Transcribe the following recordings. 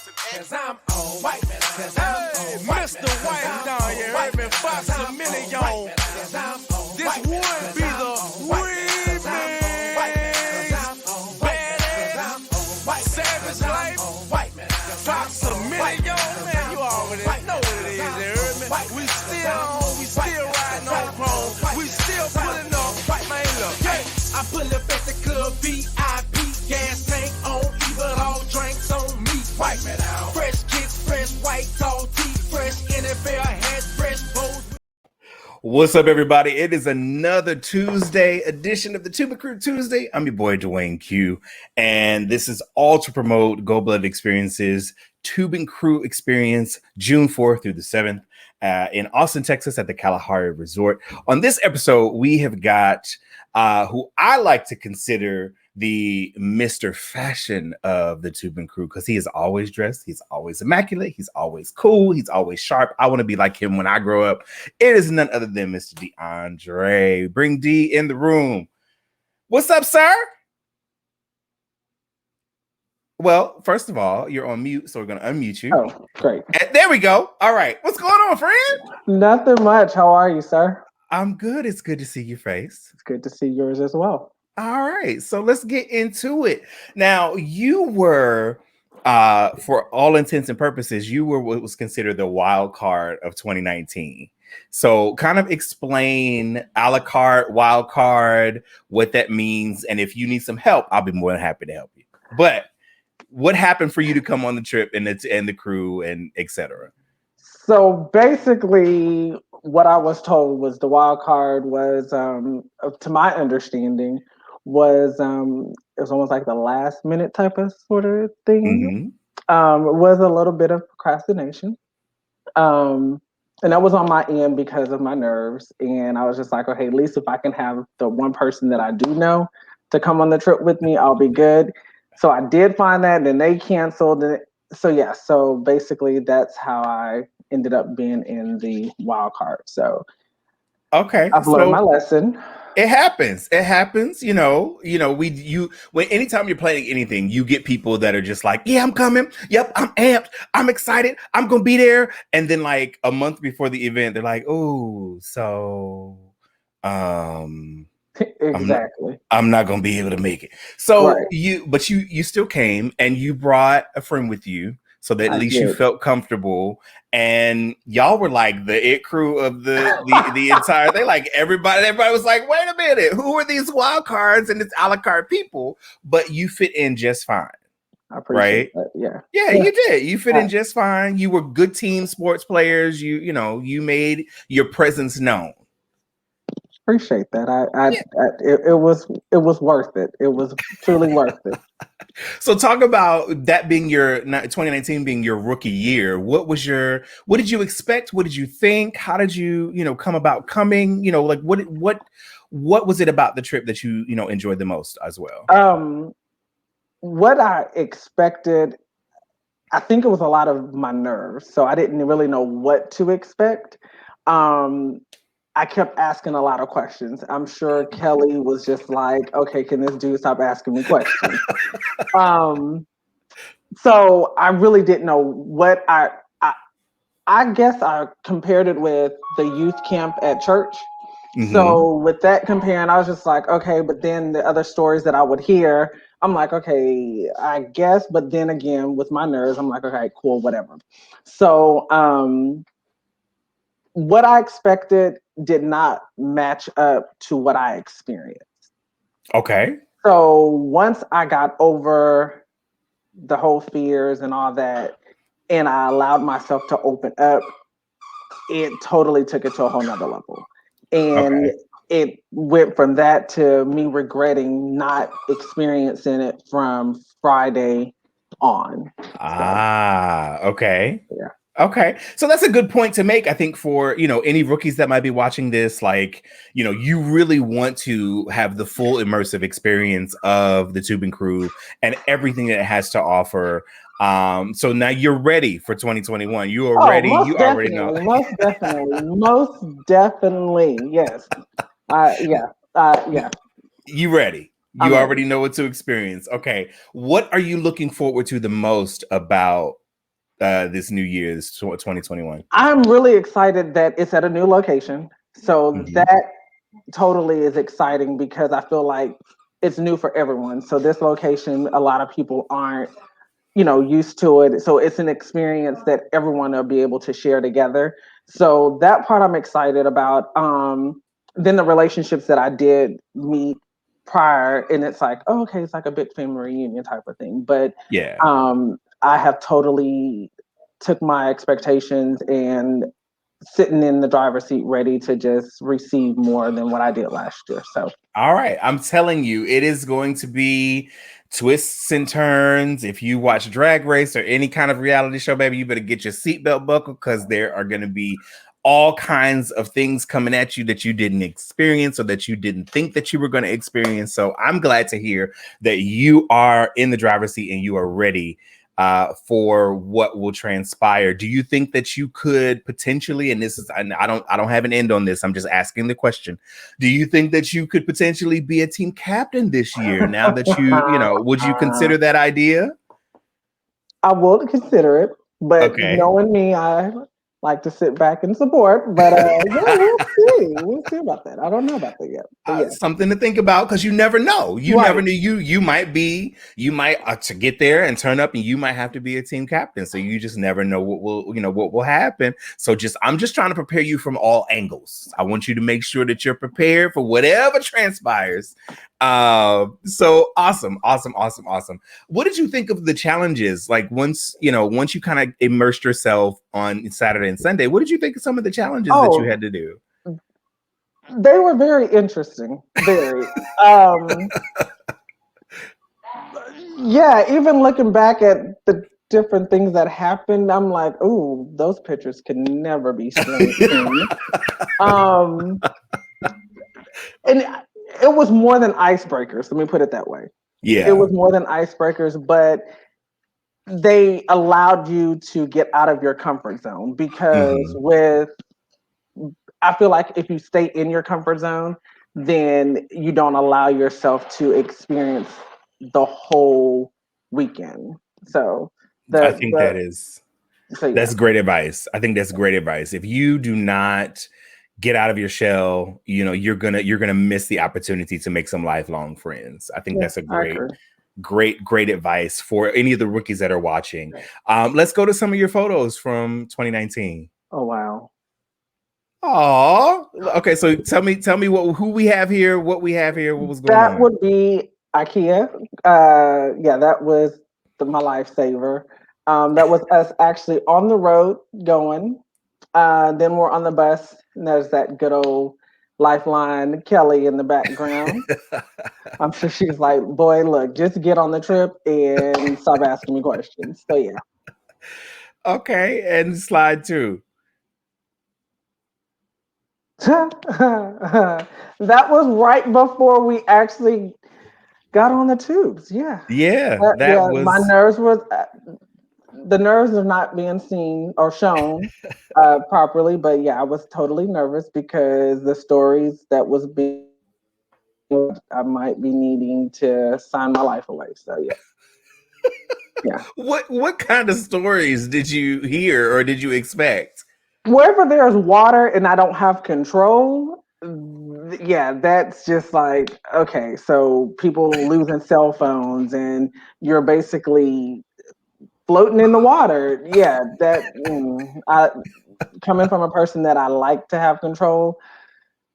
Cause I'm on white, hey, Mr. White down, you heard me, Fox a million. This would be the remix. Badass, savage life, Fox a million. Man, you already know what it is, you heard me? We still riding on chrome. We still pulling up, man, look. Yeah, I pull up at the club, VIP, gas tank on, even all drinks on me. White man out. Fresh kicks, fresh white tall tee, fresh NFL hat, fresh bows. What's up, everybody? It is another Tuesday edition of the Tubin Crew Tuesday. I'm your boy, Dewayne Q, and this is all to promote Gold-Blooded Experiences Tubin Crew Experience, June 4th through the 7th in Austin, Texas at the Kalahari Resort. On this episode, we have got who I like to consider the Mr. Fashion of the Tubin Crew, because he is always dressed, he's always immaculate, he's always cool, he's always sharp. I want to be like him when I grow up. It is none other than Mr. DeAndre. Bring D in the room. What's up, sir? Well, first of all, you're on mute, so we're going to unmute you. Oh, great. And there we go. All right. What's going on, friend? Nothing much. How are you, sir? I'm good. It's good to see your face. It's good to see yours as well. All right, so let's get into it. Now, you were, for all intents and purposes, you were what was considered the wild card of 2019. So kind of explain a la carte, wild card, what that means. And if you need some help, I'll be more than happy to help you. But what happened for you to come on the trip and the crew and etc.? So basically, what I was told was the wild card was, to my understanding, was it was almost like the last minute type of sort of thing. Mm-hmm. It was a little bit of procrastination. And that was on my end because of my nerves. And I was just like, okay, at least if I can have the one person that I do know to come on the trip with me, I'll be good. So I did find that, and then they canceled it. So yeah, so basically that's how I ended up being in the wild card. So okay, I've learned my lesson. It happens. It happens. When anytime you're playing anything, you get people that are just like, yeah, I'm coming. Yep, I'm amped. I'm excited. I'm going to be there. And then like a month before the event, they're like, oh, so, exactly. I'm not going to be able to make it. So right. you still came and you brought a friend with you so that at least you felt comfortable. And y'all were like the it crew of the entire thing. Like everybody was like, wait a minute, who are these wild cards and it's a la carte people? But you fit in just fine. I appreciate that. Yeah, you did. You fit in just fine. You were good team sports players. You made your presence known. Appreciate that. It was worth it. It was truly worth it. So talk about that being your 2019 being your rookie year. What did you expect? What did you think? How did you come about coming? Like what was it about the trip that you enjoyed the most as well? What I expected, I think it was a lot of my nerves. So I didn't really know what to expect. I kept asking a lot of questions. I'm sure Kelly was just like, okay, can this dude stop asking me questions? So I really didn't know what I guess I compared it with the youth camp at church. Mm-hmm. So with that comparing, I was just like, okay, but then the other stories that I would hear, I'm like, okay, I guess, but then again, with my nerves, I'm like, okay, cool, whatever. So what I expected did not match up to what I experienced. Okay. So once I got over the whole fears and all that, and I allowed myself to open up, it totally took it to a whole nother level. And it went from that to me regretting not experiencing it from Friday on. Okay. Yeah. Okay. So that's a good point to make, I think, for, any rookies that might be watching this, like, you really want to have the full immersive experience of the Tubin Crew and everything that it has to offer. So now you're ready for 2021. You are ready. You already know. Most definitely. Yes. Yeah. You ready? You already know what to experience. Okay. What are you looking forward to the most about this new year, this 2021? I'm really excited that it's at a new location. So Mhm. that totally is exciting because I feel like it's new for everyone. So this location, a lot of people aren't, used to it. So it's an experience that everyone will be able to share together. So that part I'm excited about. Then the relationships that I did meet prior, and it's like, oh, okay, it's like a big family reunion type of thing. But Yeah. I have totally took my expectations and sitting in the driver's seat ready to just receive more than what I did last year. So All right. I'm telling you, it is going to be twists and turns. If you watch Drag Race or any kind of reality show, baby, you better get your seatbelt buckled because there are going to be all kinds of things coming at you that you didn't experience or that you didn't think that you were going to experience. So I'm glad to hear that you are in the driver's seat and you are ready for what will transpire. Do you think that you could potentially, and this is, I don't have an end on this, I'm just asking the question. Do you think that you could potentially be a team captain this year now that would you consider that idea? I will consider it, but Okay. knowing me, I like to sit back and support. But yeah, we'll see. We'll see about that. I don't know about that yet. But yeah, Something to think about because you never know. You never right. knew you might to get there and turn up and you might have to be a team captain. So you just never know what will happen. So I'm just trying to prepare you from all angles. I want you to make sure that you're prepared for whatever transpires. So awesome. What did you think of the challenges? Like once you kind of immersed yourself on Saturday and Sunday, what did you think of some of the challenges that you Oh, had to do? they were very interesting. Very. Um, yeah, even looking back at the different things that happened, I'm like, ooh, those pictures can never be seen. Um, and it was more than icebreakers. Let me put it that way. It Yeah. was more than icebreakers, but they allowed you to get out of your comfort zone because Mhm. I feel like if you stay in your comfort zone, then you don't allow yourself to experience the whole weekend. So I think the so yeah. that's great advice. I think that's great advice. If you do not get out of your shell, you're gonna miss the opportunity to make some lifelong friends. I think Yeah, that's a I agree. great advice for any of the rookies that are watching. Let's go to some of your photos from 2019. Oh wow. Oh, okay. So tell me who we have here, what we have here, what was going That on. would be IKEA. Yeah, that was my lifesaver. That was us actually on the road going. Then we're on the bus, and there's that good old Lifeline Kelly in the background. I'm sure she's like, "Boy, look, just get on the trip and stop asking me questions." So yeah, Okay, and slide two. that was right before we actually got on the tubes. Yeah, Yeah, that yeah. My was nerves was the nerves are not being seen or shown properly, but yeah, I was totally nervous because the stories that was being, I might be needing to sign my life away. So yeah, yeah. what kind of stories did you hear or did you expect? Wherever there's water and I don't have control, yeah, that's just like okay. So people losing cell phones and you're basically floating in the water. Yeah, I coming from a person that I like to have control,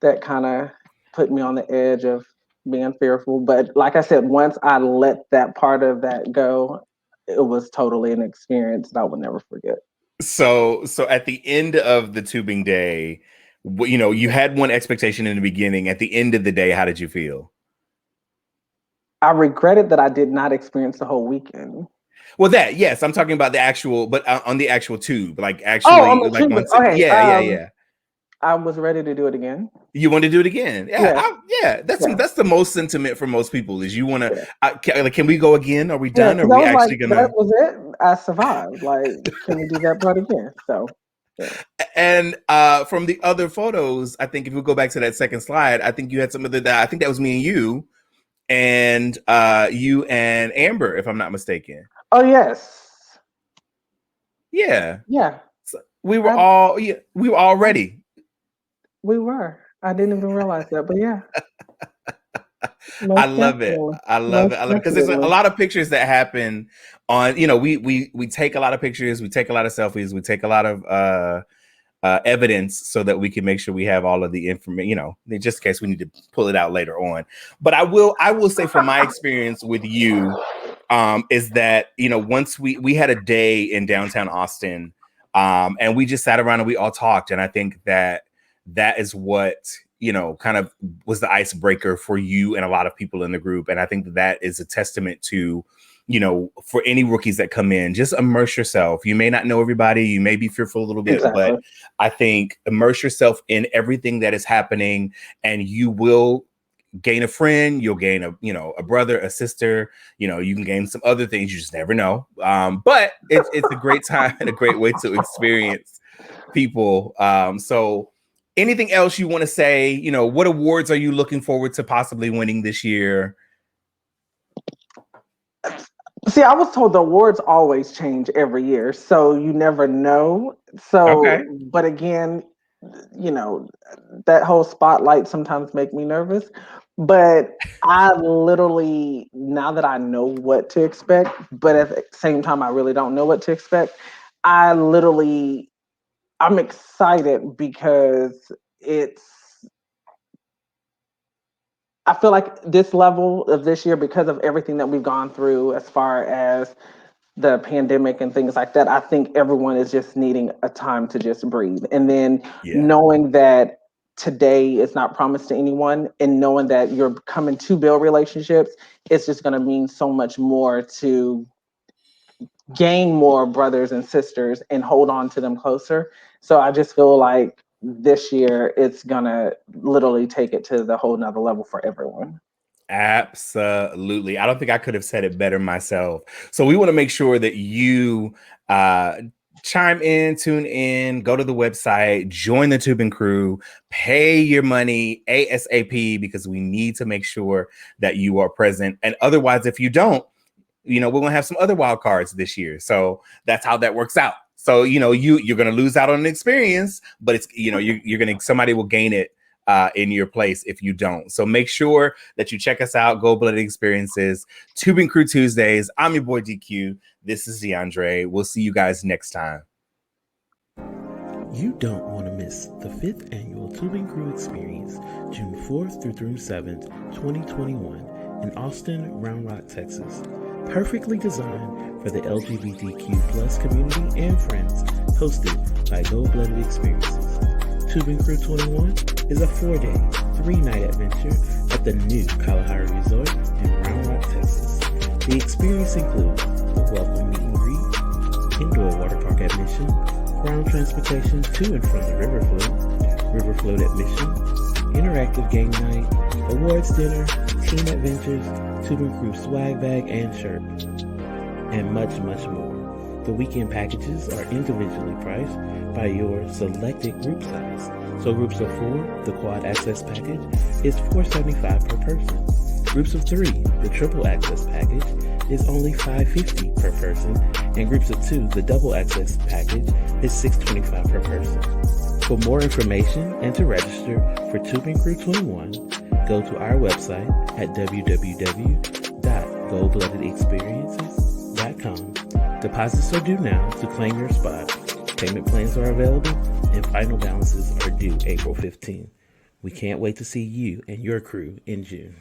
that kind of put me on the edge of being fearful. But like I said, once I let that part of that go, it was totally an experience that I would never forget. So at the end of the tubing day, you had one expectation in the beginning. At the end of the day, how did you feel? I regretted that I did not experience the whole weekend. Well, that yes, I'm talking about the actual, but on the actual tube, like Oh, on actually, the like tubing. once, Okay. yeah. I was ready to do it again. You want to do it again? Yeah, Yeah. yeah. Yeah. That's the most sentiment for most people is you want to. Yeah. Can we go again? Are we Yeah. done? Are Because I we was like, actually that gonna? was it. I survived. Like, can we do that part again? So, yeah. And from the other photos, I think if we go back to that second slide, I think you had some of the. I think that was me and you and Amber, if I'm not mistaken. Oh, yes. Yeah. Yeah, So I, we were all ready. we were. I didn't even realize that, but yeah, I most love it. definitely, I love it. most I love it because there's a definitely. lot of pictures that happen on. We take a lot of pictures. We take a lot of selfies. We take a lot of evidence so that we can make sure we have all of the information. Just in case we need to pull it out later on. But I will say from my experience with you, is that once we had a day in downtown Austin, and we just sat around and we all talked, and I think that is what kind of was the icebreaker for you and a lot of people in the group. And I think that is a testament to, for any rookies that come in, just immerse yourself. You may not know everybody, you may be fearful a little bit, Exactly. but I think immerse yourself in everything that is happening, and you will gain a friend. You'll gain a brother, a sister. You can gain some other things. You just never know. But it's a great time and a great way to experience people. So anything else you want to say? What awards are you looking forward to possibly winning this year? See, I was told the awards always change every year, so you never know. So, Okay. but again, you know, that whole spotlight sometimes make me nervous. But I literally, now that I know what to expect, but at the same time, I really don't know what to expect. I literally, I'm excited because it's I feel like this level of this year, because of everything that we've gone through as far as the pandemic and things like that, I think everyone is just needing a time to just breathe. And then Yeah. knowing that today is not promised to anyone, and knowing that you're coming to build relationships, it's just going to mean so much more to gain more brothers and sisters and hold on to them closer. So I just feel like this year it's gonna literally take it to the whole nother level for everyone. Absolutely. I don't think I could have said it better myself. So we want to make sure that you chime in, tune in, go to the website, join the Tubin crew, pay your money ASAP, because we need to make sure that you are present. And otherwise, if you don't, we're gonna have some other wild cards this year. So that's how that works out. So you're gonna lose out on an experience, but it's you're gonna somebody will gain it in your place if you don't. So make sure that you check us out. Gold Blooded Experiences, Tubing Crew Tuesdays. I'm your boy DQ. This is DeAndre. We'll see you guys next time. You don't want to miss the 5th annual Tubing Crew Experience, June 4th through 7th, 2021, in Austin, Round Rock, Texas. Perfectly designed for the LGBTQ plus community and friends, hosted by Gold Blooded Experiences. Tubing Crew 21 is a 4-day, 3-night adventure at the new Kalahari Resort in Round Rock, Texas. The experience includes a welcome meet and greet, indoor water park admission, ground transportation to and from the river float admission, interactive game night, awards dinner, team adventures, Tubin Crew swag bag and shirt, and much, much more. The weekend packages are individually priced by your selected group size. So groups of 4, the quad access package, is $475 per person. Groups of 3, the triple access package, is only $550 per person. And groups of 2, the double access package, is $625 per person. For more information and to register for Tubing Crew 21, go to our website at www.goldbloodedexperiences.com. Deposits are due now to claim your spot. Payment plans are available, and final balances are due April 15. We can't wait to see you and your crew in June.